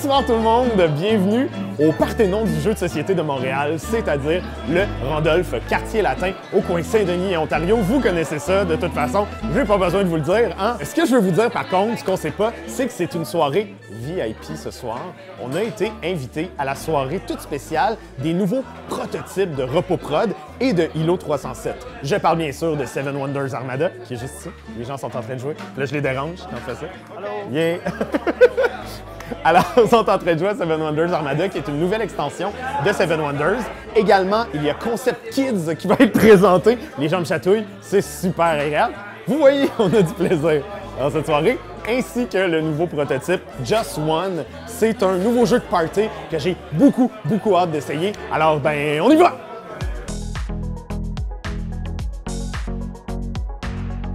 Bonsoir tout le monde, bienvenue au Parthénon du jeu de société de Montréal, c'est-à-dire le Randolph Quartier Latin au coin Saint-Denis et Ontario. Vous connaissez ça de toute façon, je n'ai pas besoin de vous le dire. Hein? Ce que je veux vous dire par contre, ce qu'on ne sait pas, c'est que c'est une soirée VIP ce soir. On a été invité à la soirée toute spéciale des nouveaux prototypes de RepoProd et de Hilo 307. Je parle bien sûr de Seven Wonders Armada, qui est juste ici. Les gens sont en train de jouer. Là, je les dérange quand je fais ça. Allô? Yeah! Alors, ils sont en train de jouer à Seven Wonders Armada, qui est une nouvelle extension de Seven Wonders. Également, il y a Concept Kids qui va être présenté. Les gens me chatouillent, c'est super agréable. Vous voyez, on a du plaisir dans cette soirée. Ainsi que le nouveau prototype Just One. C'est un nouveau jeu de party que j'ai beaucoup hâte d'essayer. Alors, ben, on y va!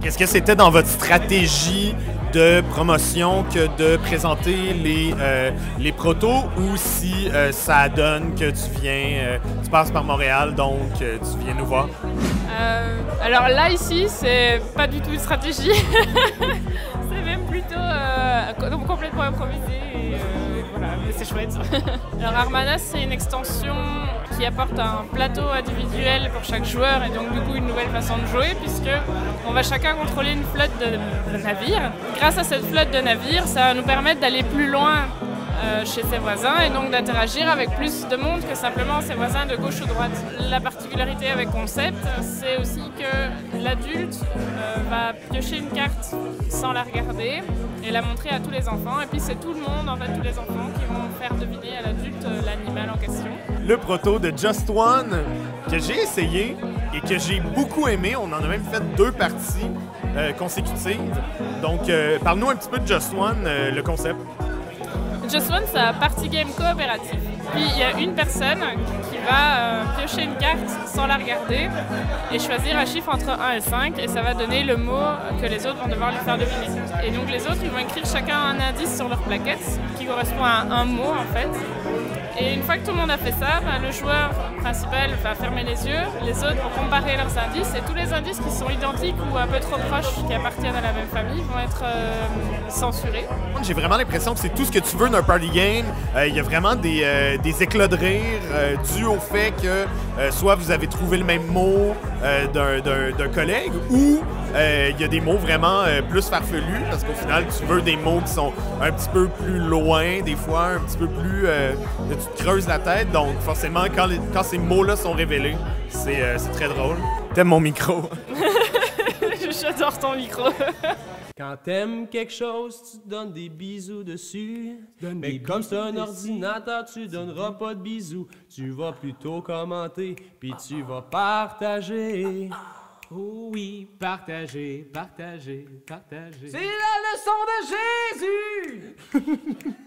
Qu'est-ce que c'était dans votre stratégie de promotion que de présenter les protos ou si ça donne que tu viens, tu passes par Montréal, donc tu viens nous voir? Alors là, ici, c'est pas du tout une stratégie. C'est même plutôt complètement improvisé. Et, voilà, mais c'est chouette. Alors Armada, c'est une extension qui apporte un plateau individuel pour chaque joueur et donc du coup une nouvelle façon de jouer puisque on va chacun contrôler une flotte de navires. Grâce à cette flotte de navires, ça va nous permettre d'aller plus loin chez ses voisins et donc d'interagir avec plus de monde que simplement ses voisins de gauche ou droite. La particularité avec Concept, c'est aussi que l'adulte va piocher une carte sans la regarder et la montrer à tous les enfants. Et puis c'est tout le monde, en fait tous les enfants, qui vont faire deviner à l'adulte l'animal en question. Le proto de Just One que j'ai essayé et que j'ai beaucoup aimé, on en a même fait 2 parties consécutives. Donc parle-nous un petit peu de Just One, le concept. Just One, c'est un party game coopératif. Puis il y a une personne qui va piocher une carte sans la regarder et choisir un chiffre entre 1 et 5 et ça va donner le mot que les autres vont devoir lui faire deviner. Et donc les autres, ils vont écrire chacun un indice sur leur plaquette qui correspond à un mot en fait. Et une fois que tout le monde a fait ça, le joueur principal va fermer les yeux, les autres vont comparer leurs indices et tous les indices qui sont identiques ou un peu trop proches, qui appartiennent à la même famille, vont être censurés. J'ai vraiment l'impression que c'est tout ce que tu veux d'un party game. Il y a vraiment des éclats de rire dus au fait que soit vous avez trouvé le même mot d'un collègue ou il y a des mots vraiment plus farfelus parce qu'au final, tu veux des mots qui sont un petit peu plus loin, des fois un petit peu plus... tu te creuses la tête, donc forcément, quand ces mots-là sont révélés, c'est très drôle. T'aimes mon micro? J'adore ton micro. Quand t'aimes quelque chose, tu donnes des bisous dessus. Mais comme c'est un ordinateur, tu donneras pas de bisous. Tu vas plutôt commenter, puis tu vas partager. Oh oui, partager, partager, partager. C'est la leçon de Jésus!